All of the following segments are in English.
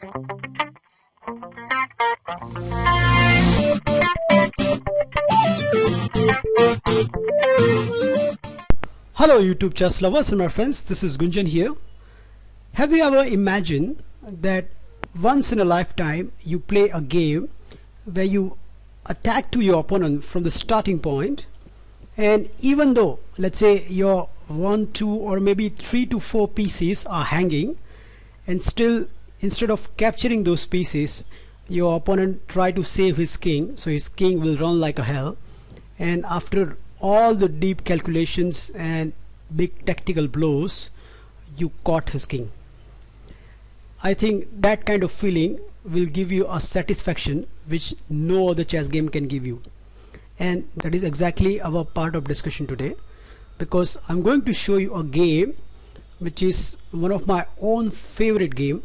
Hello YouTube chess lovers and my friends, this is Gunjan here. Have you ever imagined that once in a lifetime you play a game where you attack to your opponent from the starting point, and even though, let's say, your 1, 2 or maybe 3 to 4 pieces are hanging, and still instead of capturing those pieces your opponent try to save his king, so his king will run like a hell, and after all the deep calculations and big tactical blows you caught his king. I think that kind of feeling will give you a satisfaction which no other chess game can give you, and that is exactly our part of discussion today, because I'm going to show you a game which is one of my own favorite game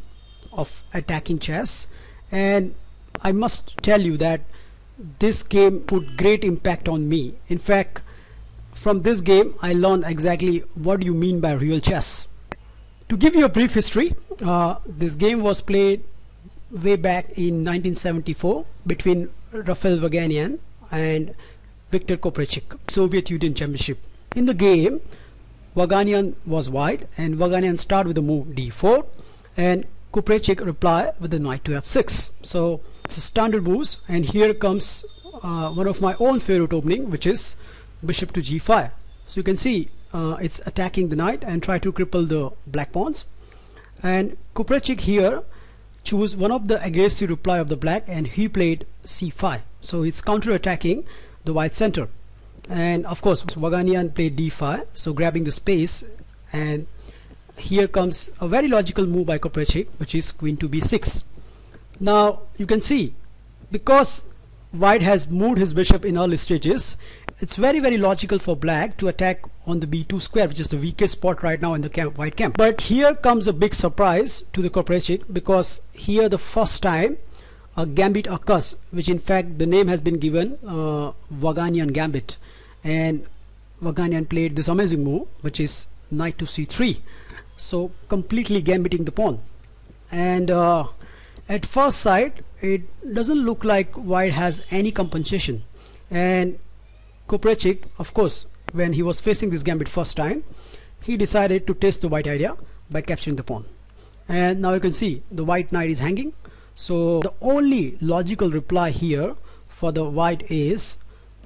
of attacking chess, and I must tell you that this game put great impact on me. In fact, from this game I learned exactly what you mean by real chess. To give you a brief history, this game was played way back in 1974 between Rafael Vaganian and Viktor Kupreichik, Soviet Union Championship. In the game, Vaganian was white, and Vaganian started with the move d4, and Kupreichik reply with the knight to f6. So it's a standard moves, and here comes one of my own favorite opening, which is bishop to g5. So you can see it's attacking the knight and try to cripple the black pawns, and Kupreichik here choose one of the aggressive reply of the black, and he played c5, so it's counter attacking the white center. And of course Vaganian played d5, so grabbing the space, and here comes a very logical move by Kupreichik, which is queen to b6. Now you can see, because white has moved his bishop in early stages, it's very logical for black to attack on the b2 square, which is the weakest spot right now in the white camp. But here comes a big surprise to the Kupreichik, because here the first time a gambit occurs, which in fact the name has been given Vaganian Gambit, and Vaganian played this amazing move, which is knight to c3, so completely gambiting the pawn. And at first sight it doesn't look like white has any compensation, and Kupreichik, of course, when he was facing this gambit first time, he decided to test the white idea by capturing the pawn. And now you can see the white knight is hanging, so the only logical reply here for the white is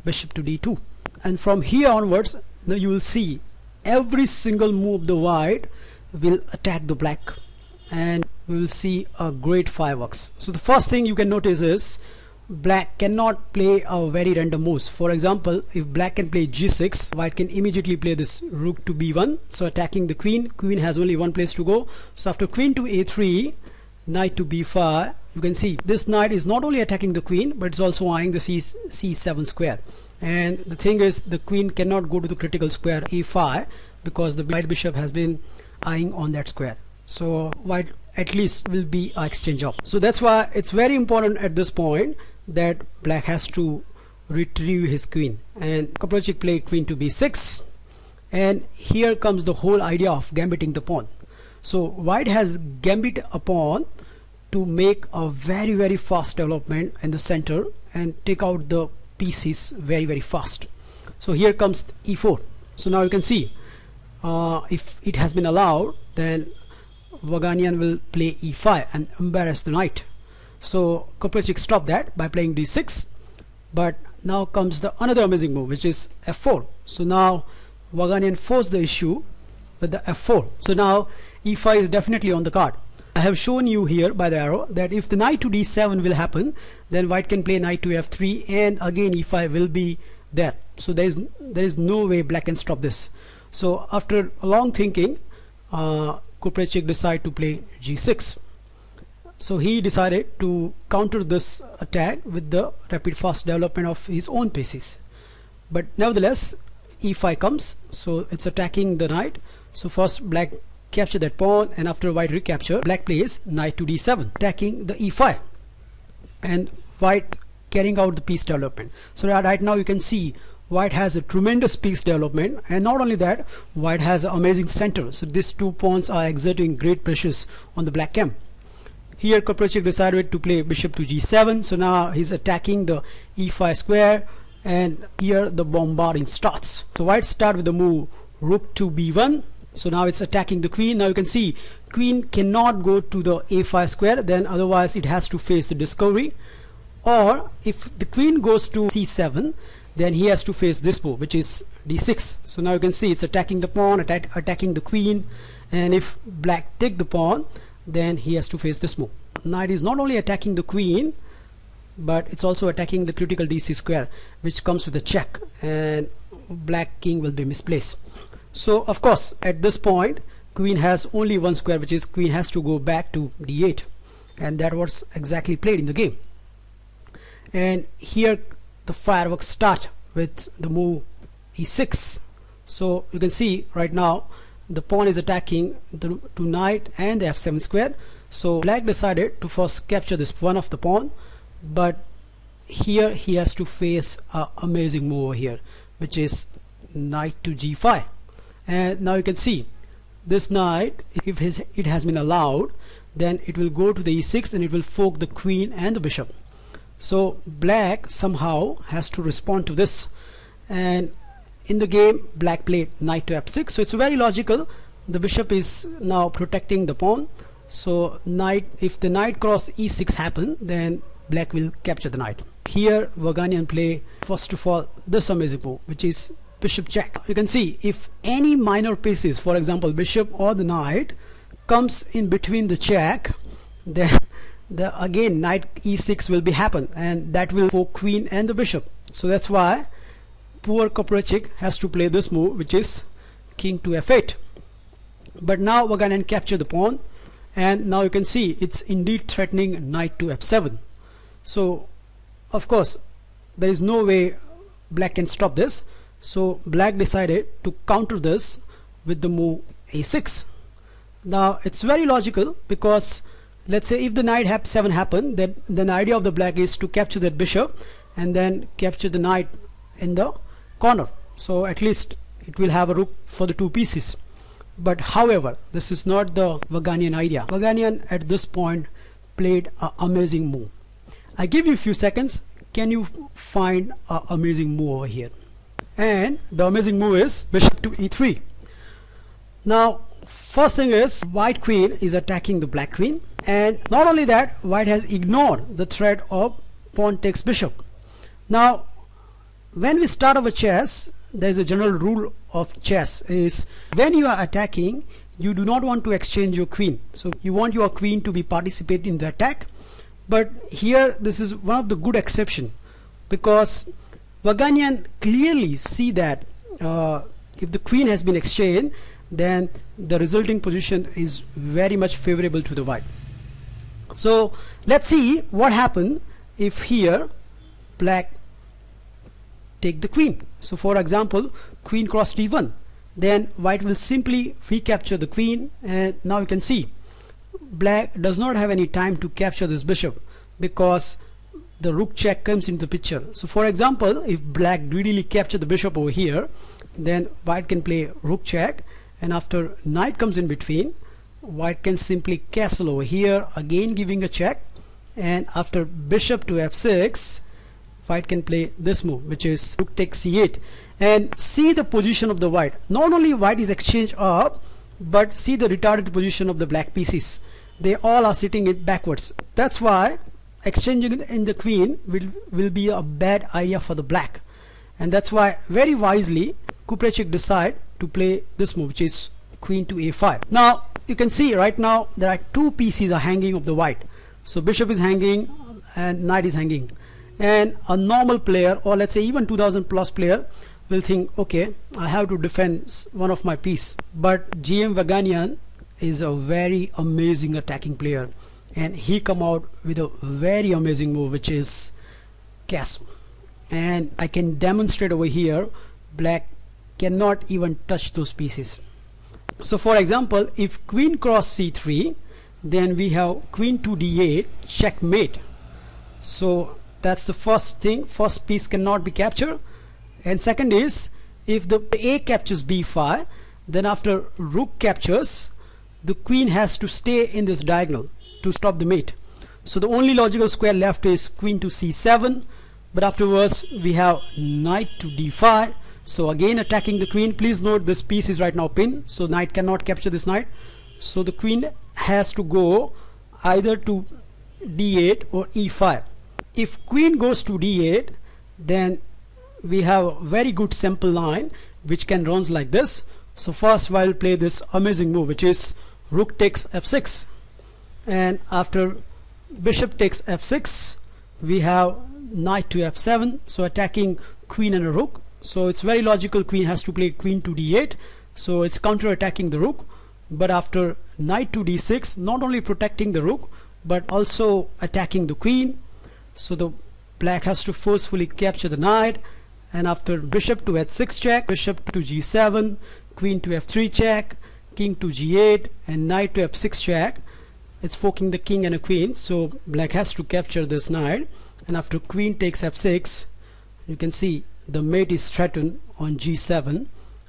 bishop to d2, and from here onwards now you will see every single move of the white will attack the black, and we will see a great fireworks. So the first thing you can notice is black cannot play a very random moves. For example, if black can play g6, white can immediately play this rook to b1, so attacking the queen. Queen has only one place to go, so after queen to a3, knight to b5, you can see this knight is not only attacking the queen, but it's also eyeing the c7 square. And the thing is, the queen cannot go to the critical square a5, because the white bishop has been eyeing on that square, so white at least will be an exchange up. So that's why it's very important at this point that black has to retrieve his queen, and Kupreichik play queen to b6, and here comes the whole idea of gambiting the pawn. So white has gambit a pawn to make a very fast development in the center and take out the pieces very fast. So here comes e4. So now you can see if it has been allowed, then Vaganian will play e5 and embarrass the knight. So Kupreichik stopped that by playing d6, but now comes the another amazing move, which is f4. So now Vaganian forced the issue with the f4. So now e5 is definitely on the card. I have shown you here by the arrow that if the knight to d7 will happen, then white can play knight to f3, and again e5 will be there. So there is no way black can stop this. So after a long thinking, Kupreichik decided to play g6. So he decided to counter this attack with the rapid fast development of his own pieces. But nevertheless, e5 comes, so it's attacking the knight. So first black capture that pawn, and after white recapture, black plays knight to d7, attacking the e5, and white carrying out the piece development. So right now you can see white has a tremendous piece development, and not only that, white has an amazing center. So these two pawns are exerting great pressures on the black camp. Here Kupreichik decided to play bishop to g7, so now he's attacking the e5 square, and here the bombarding starts. So white start with the move rook to b1. So now it's attacking the queen. Now you can see queen cannot go to the a5 square, then otherwise it has to face the discovery. Or if the queen goes to c7, then he has to face this move, which is d6. So now you can see it's attacking the pawn, attacking the queen, and if black take the pawn, then he has to face this move. Knight is not only attacking the queen, but it's also attacking the critical d6 square, which comes with a check, and black king will be misplaced. So of course at this point queen has only one square, which is queen has to go back to d8, and that was exactly played in the game. And here the fireworks start with the move e6. So you can see right now the pawn is attacking the to knight and the f7 square. So black decided to first capture this one of the pawn, but here he has to face an amazing move over here, which is knight to g5. And now you can see this knight, if it has been allowed, then it will go to the e6 and it will fork the queen and the bishop. So black somehow has to respond to this, and in the game black played knight to f6. So it's very logical. The bishop is now protecting the pawn. So knight, if the knight cross e6 happen, then black will capture the knight. Here Vaganian play first of all this amazing move, which is bishop check. You can see if any minor pieces, for example bishop or the knight, comes in between the check, then again knight e6 will be happen, and that will fork queen and the bishop. So that's why poor Kupreichik has to play this move, which is king to f8. But now Vaganian capture the pawn, and now you can see it's indeed threatening knight to f7. So of course there is no way black can stop this. So black decided to counter this with the move a6. Now it's very logical, because let's say if the knight f7 happen, then the idea of the black is to capture that bishop and then capture the knight in the corner. So at least it will have a rook for the two pieces. But however, this is not the Vaganian idea. Vaganian at this point played an amazing move. I give you a few seconds. Can you find an amazing move over here? And the amazing move is bishop to e3. Now first thing is white queen is attacking the black queen, and not only that, white has ignored the threat of pawn takes bishop. Now when we start our chess, there is a general rule of chess is when you are attacking, you do not want to exchange your queen. So you want your queen to be participate in the attack. But here this is one of the good exception, because Vaganian clearly see that if the queen has been exchanged, then the resulting position is very much favorable to the white. So let's see what happened if here black take the queen. So for example, queen cross d1, then white will simply recapture the queen, and now you can see black does not have any time to capture this bishop, because the rook check comes into the picture. So for example, if black greedily capture the bishop over here, then white can play rook check, and after knight comes in between, white can simply castle over here, again giving a check, and after bishop to f6, white can play this move, which is rook takes c8. And see the position of the white. Not only white is exchanged up, but see the retarded position of the black pieces. They all are sitting it backwards. That's why exchanging in the queen will be a bad idea for the black, and that's why very wisely Kupreichik decide to play this move, which is queen to a5. Now you can see right now there are two pieces are hanging of the white. So bishop is hanging and knight is hanging, and a normal player, or let's say even 2000 plus player, will think, okay, I have to defend one of my piece. But GM Vaganian is a very amazing attacking player, and he come out with a very amazing move, which is castle. And I can demonstrate over here, black cannot even touch those pieces. So for example, if queen cross c3, then we have queen to d8, checkmate. So that's the first thing, first piece cannot be captured. And second is, if the a captures b5, then after rook captures, the queen has to stay in this diagonal. to stop the mate. So the only logical square left is queen to c7, but afterwards we have knight to d5. So again attacking the queen. Please note this piece is right now pinned, so knight cannot capture this knight. So the queen has to go either to d8 or e5. If queen goes to d8, then we have a very good simple line which can runs like this. So first I will play this amazing move, which is rook takes f6, and after bishop takes f6 we have knight to f7, so attacking queen and a rook. So it's very logical, queen has to play queen to d8, so it's counter attacking the rook. But after knight to d6, not only protecting the rook but also attacking the queen, so the black has to forcefully capture the knight. And after bishop to h6 check, bishop to g7, queen to f3 check, king to g8, and knight to f6 check, it's forking the king and a queen, so black has to capture this knight. And after queen takes f6, you can see the mate is threatened on g7,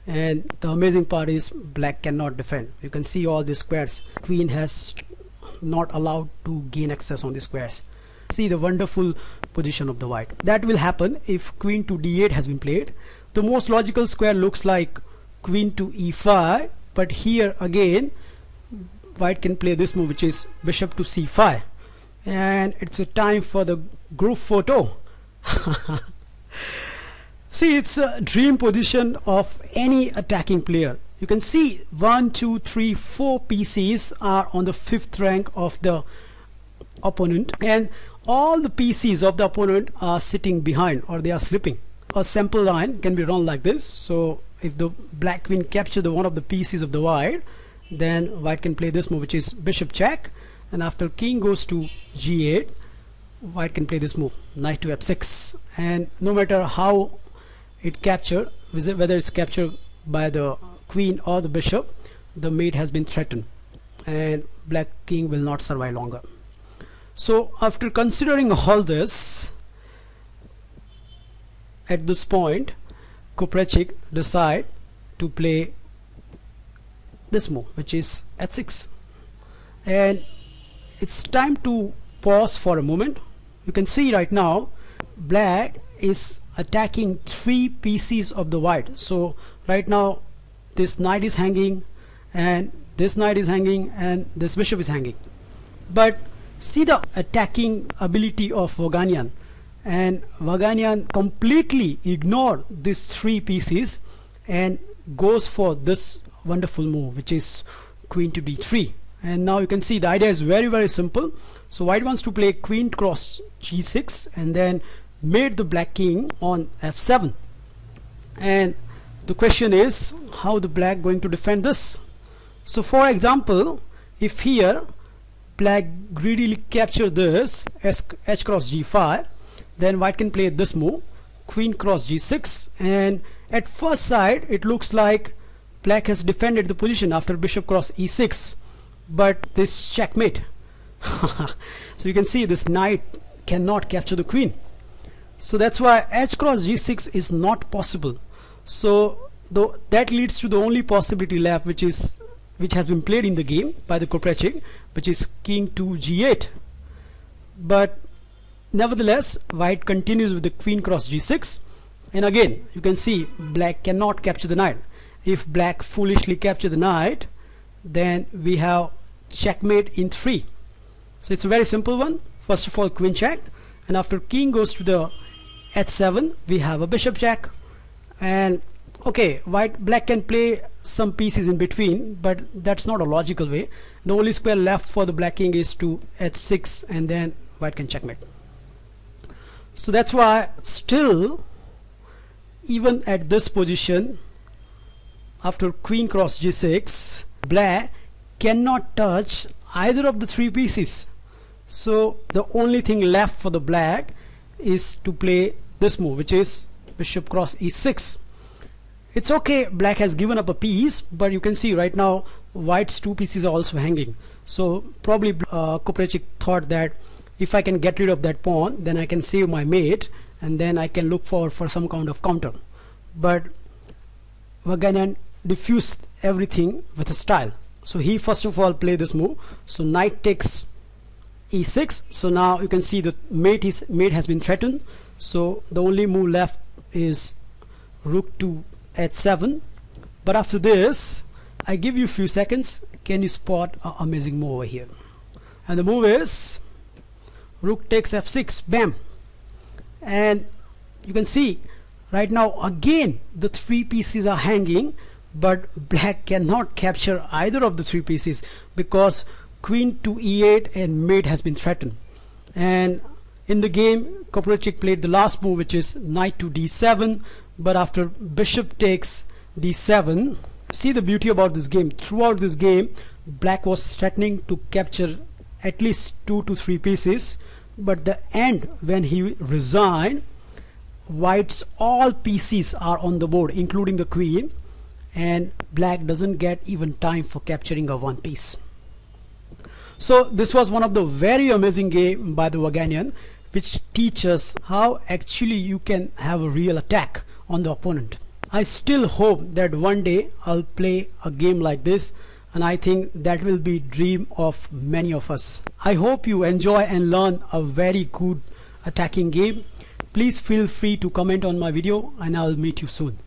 and the amazing part is black cannot defend. You can see all the squares, queen has not allowed to gain access on the squares. See the wonderful position of the white. That will happen if queen to d8 has been played. The most logical square looks like queen to e5, but here again white can play this move, which is bishop to c5, and it's a time for the group photo. See, it's a dream position of any attacking player. You can see 1, 2, 3, 4 pieces are on the 5th rank of the opponent, and all the pieces of the opponent are sitting behind, or they are slipping. A simple line can be run like this. So if the black queen capture the one of the pieces of the white, then white can play this move, which is bishop check, and after king goes to g8, white can play this move, knight to f6, and no matter how it captured, whether it's captured by the queen or the bishop, the mate has been threatened and black king will not survive longer. So after considering all this, at this point Kupreichik decide to play this move, which is h6, and it's time to pause for a moment. You can see right now black is attacking 3 pieces of the white. So right now this knight is hanging, and this knight is hanging, and this bishop is hanging. But see the attacking ability of Vaganian, and Vaganian completely ignored these 3 pieces and goes for this wonderful move, which is queen to d3. And now you can see the idea is very simple. So white wants to play queen cross g6 and then mate the black king on f7, and the question is how the black going to defend this. So for example, if here black greedily capture this h cross g5, then white can play this move, queen cross g6, and at first sight it looks like black has defended the position after bishop cross e6, but this checkmate. So you can see this knight cannot capture the queen, so that's why h cross g6 is not possible. So that leads to the only possibility left, which has been played in the game by the Kupreichik, which is king to g8. But nevertheless white continues with the queen cross g6, and again you can see black cannot capture the knight. If black foolishly capture the knight, then we have checkmate in 3. So it's a very simple one. First of all queen check, and after king goes to the h7 we have a bishop check, and okay, black can play some pieces in between, but that's not a logical way. The only square left for the black king is to h6, and then white can checkmate. So that's why still even at this position, after queen cross g6, black cannot touch either of the 3 pieces. So the only thing left for the black is to play this move, which is bishop cross e6. It's okay, black has given up a piece, but you can see right now white's 2 pieces are also hanging. So probably Kupreichik thought that if I can get rid of that pawn, then I can save my mate, and then I can look for some kind of counter. But Vaganian diffused everything with a style. So he first of all played this move. So knight takes e6. So now you can see the mate has been threatened, so the only move left is rook to h7. But after this, I give you a few seconds. Can you spot an amazing move over here? And the move is rook takes f6. Bam! And you can see right now again the three pieces are hanging, but black cannot capture either of the three pieces because queen to e8 and mate has been threatened. And in the game, Kupreichik played the last move, which is knight to d7, but after bishop takes d7, see the beauty about this game. Throughout this game, black was threatening to capture at least 2 to 3 pieces, but the end, when he resigned, white's all pieces are on the board, including the queen, and black doesn't get even time for capturing a one piece. So this was one of the very amazing game by the Vaganian, which teaches how actually you can have a real attack on the opponent. I still hope that one day I'll play a game like this, and I think that will be dream of many of us. I hope you enjoy and learn a very good attacking game. Please feel free to comment on my video, and I'll meet you soon.